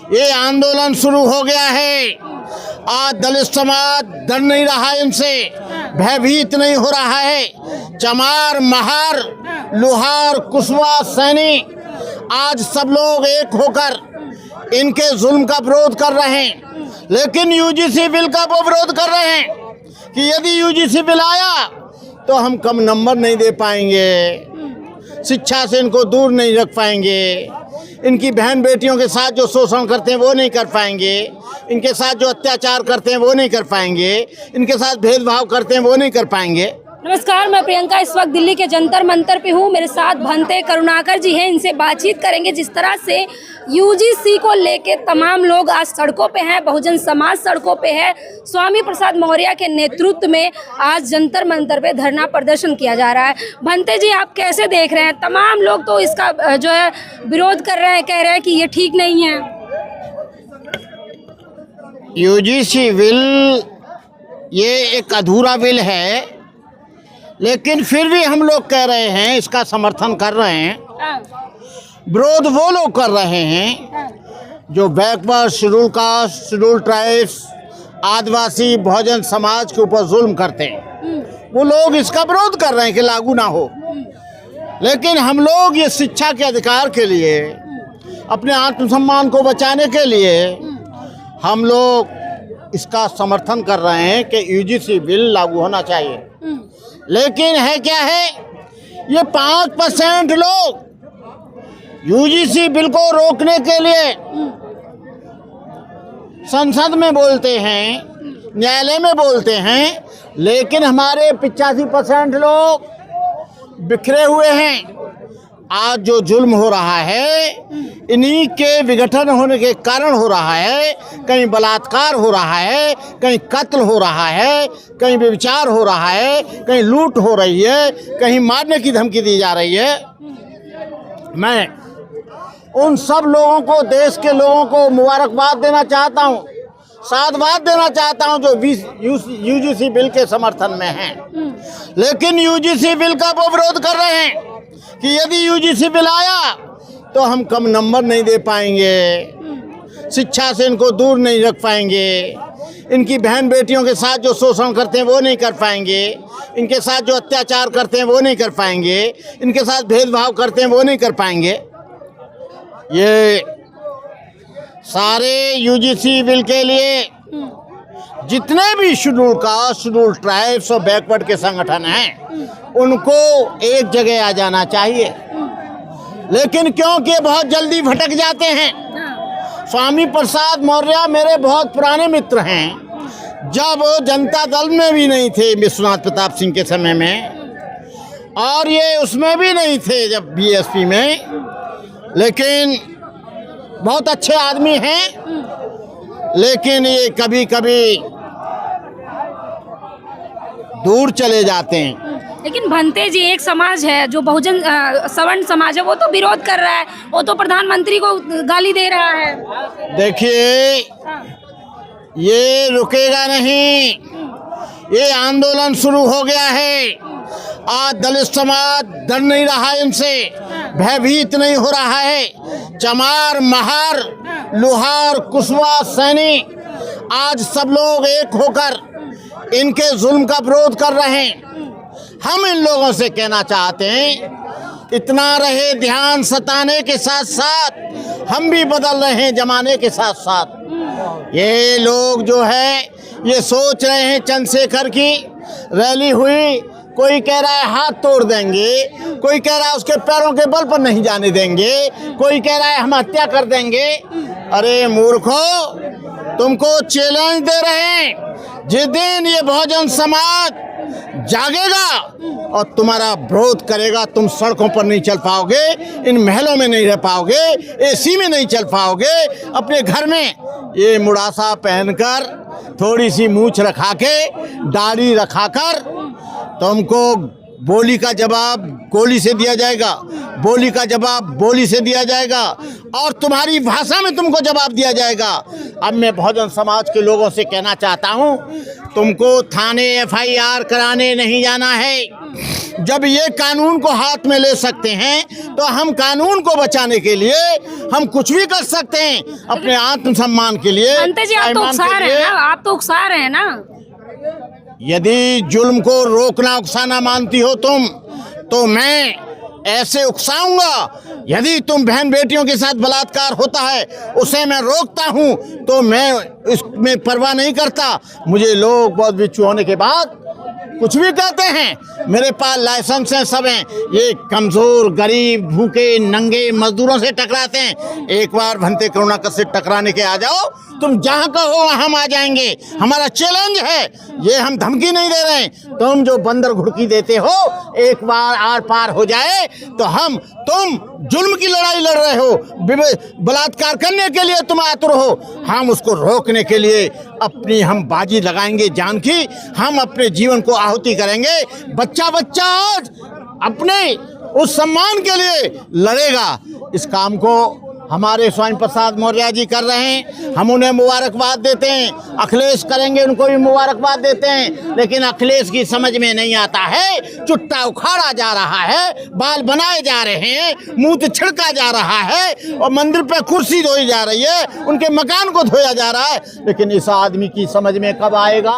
ये आंदोलन शुरू हो गया है। आज दलित समाज डर नहीं रहा, इनसे भयभीत नहीं हो रहा है। चमार, महार, लोहार, कुशवा, सैनी, आज सब लोग एक होकर इनके जुल्म का विरोध कर रहे हैं। लेकिन यूजीसी बिल का वो विरोध कर रहे हैं कि यदि यूजीसी बिल आया तो हम कम नंबर नहीं दे पाएंगे, शिक्षा से इनको दूर नहीं रख पाएंगे, इनकी बहन बेटियों के साथ जो शोषण करते हैं वो नहीं कर पाएंगे, इनके साथ जो अत्याचार करते हैं वो नहीं कर पाएंगे, इनके साथ भेदभाव करते हैं वो नहीं कर पाएंगे। नमस्कार, मैं प्रियंका इस वक्त दिल्ली के जंतर मंतर पे हूँ। मेरे साथ भंते करुणाकर जी हैं, इनसे बातचीत करेंगे। जिस तरह से यूजीसी को लेके तमाम लोग आज सड़कों पे हैं, बहुजन समाज सड़कों पे है, स्वामी प्रसाद मौर्य के नेतृत्व में आज जंतर मंतर पे धरना प्रदर्शन किया जा रहा है। भंते जी, आप कैसे देख रहे हैं? तमाम लोग तो इसका जो है विरोध कर रहे हैं, कह रहे हैं कि ये ठीक नहीं है। यूजीसी बिल ये एक अधूरा बिल है, लेकिन फिर भी हम लोग कह रहे हैं, इसका समर्थन कर रहे हैं। विरोध वो लोग कर रहे हैं जो backward, scheduled caste, scheduled tribes, आदिवासी, बहुजन समाज के ऊपर जुल्म करते हैं। वो लोग इसका विरोध कर रहे हैं कि लागू ना हो। लेकिन हम लोग ये शिक्षा के अधिकार के लिए, अपने आत्मसम्मान को बचाने के लिए हम लोग इसका समर्थन कर रहे हैं कि यूजीसी बिल लागू होना चाहिए। लेकिन है क्या है, ये 5% लोग यूजीसी बिल को रोकने के लिए संसद में बोलते हैं, न्यायालय में बोलते हैं, लेकिन हमारे 85% लोग बिखरे हुए हैं। आज जो जुल्म हो रहा है इन्हीं के विघटन होने के कारण हो रहा है। कहीं बलात्कार हो रहा है, कहीं कत्ल हो रहा है, कहीं व्यभिचार हो रहा है, कहीं लूट हो रही है, कहीं मारने की धमकी दी जा रही है। मैं उन सब लोगों को, देश के लोगों को मुबारकबाद देना चाहता हूँ, साधुवाद देना चाहता हूँ जो यूजीसी बिल के समर्थन में हैं। लेकिन यूजीसी बिल का वो विरोध कर रहे हैं कि यदि यूजीसी बिल आया तो हम कम नंबर नहीं दे पाएंगे, शिक्षा से इनको दूर नहीं रख पाएंगे, इनकी बहन बेटियों के साथ जो शोषण करते हैं वो नहीं कर पाएंगे, इनके साथ जो अत्याचार करते हैं वो नहीं कर पाएंगे, इनके साथ भेदभाव करते हैं वो नहीं कर पाएंगे। ये सारे यूजीसी बिल के लिए जितने भी शेड्यूल कास्ट, शेड्यूल ट्राइब्स और बैकवर्ड के संगठन हैं उनको एक जगह आ जाना चाहिए। लेकिन क्योंकि बहुत जल्दी भटक जाते हैं। स्वामी प्रसाद मौर्य मेरे बहुत पुराने मित्र हैं। जब जनता दल में भी नहीं थे विश्वनाथ प्रताप सिंह के समय में, और ये उसमें भी नहीं थे जब बीएसपी में, लेकिन बहुत अच्छे आदमी हैं। लेकिन ये कभी कभी दूर चले जाते हैं। लेकिन भंते जी, एक समाज है जो बहुजन सवर्ण समाज है, वो तो विरोध कर रहा है, वो तो प्रधानमंत्री को गाली दे रहा है। देखिए, ये रुकेगा नहीं। ये आंदोलन शुरू हो गया है। आज दलित समाज डर नहीं रहा, इनसे भयभीत नहीं हो रहा है। चमार, महार, लोहार, कुशवा, सैनी, आज सब लोग एक होकर इनके जुल्म का विरोध कर रहे हैं। हम इन लोगों से कहना चाहते हैं, इतना रहे ध्यान सताने के साथ साथ हम भी बदल रहे हैं जमाने के साथ साथ। ये लोग जो है ये सोच रहे हैं, चंद्रशेखर की रैली हुई, कोई कह रहा है हाथ तोड़ देंगे, कोई कह रहा है उसके पैरों के बल पर नहीं जाने देंगे, कोई कह रहा है हम हत्या कर देंगे। अरे मूर्खो, तुमको चैलेंज दे रहे हैं। जिस दिन ये बहुजन समाज जागेगा और तुम्हारा विरोध करेगा, तुम सड़कों पर नहीं चल पाओगे, इन महलों में नहीं रह पाओगे, एसी में नहीं चल पाओगे, अपने घर में ये मुड़ासा पहनकर, थोड़ी सी मूछ रखा के, दाढ़ी रखाकर तुमको बोली का जवाब गोली से दिया जाएगा, बोली का जवाब बोली से दिया जाएगा, और तुम्हारी भाषा में तुमको जवाब दिया जाएगा। अब मैं बहुजन समाज के लोगों से कहना चाहता हूँ, तुमको थाने FIR कराने नहीं जाना है। जब ये कानून को हाथ में ले सकते हैं तो हम कानून को बचाने के लिए हम कुछ भी कर सकते हैं, अपने आत्मसम्मान के लिए। अंते जी, आप तो उकसा रहे हैं ना, आप तो उकसा रहे हैं ना। यदि जुल्म को रोकना उकसाना मानती हो तुम, तो मैं ऐसे उकसाऊंगा। यदि तुम बहन बेटियों के साथ बलात्कार होता है उसे मैं रोकता हूं, तो मैं इसमें परवाह नहीं करता। मुझे लोग बहुत बिच्छू होने के बाद कुछ भी कहते हैं, मेरे पास लाइसेंस हैं, सब हैं। ये कमज़ोर, गरीब, भूखे, नंगे मजदूरों से टकराते हैं। एक बार भंते करुणाकर से टकराने के आ जाओ, तुम जहाँ कहो वहाँ हम आ जाएंगे। हमारा चैलेंज है, ये हम धमकी नहीं दे रहे हैं। तुम जो बंदर घुड़की देते हो, एक बार आर पार हो जाए तो तुम जुल्म की लड़ाई लड़ रहे हो, बलात्कार करने के लिए तुम आतुर हो। हम उसको रोकने के लिए अपनी हम बाजी लगाएंगे जान की, हम अपने जीवन को आहुति करेंगे। बच्चा आज अपने उस सम्मान के लिए लड़ेगा। इस काम को हमारे स्वामी प्रसाद मौर्य जी कर रहे हैं, हम उन्हें मुबारकबाद देते हैं। अखिलेश करेंगे, उनको भी मुबारकबाद देते हैं। लेकिन अखिलेश की समझ में नहीं आता है, चुट्टा उखाड़ा जा रहा है, बाल बनाए जा रहे हैं, मुंह छिड़का जा रहा है और मंदिर पे कुर्सी धोई जा रही है, उनके मकान को धोया जा रहा है। लेकिन इस आदमी की समझ में कब आएगा?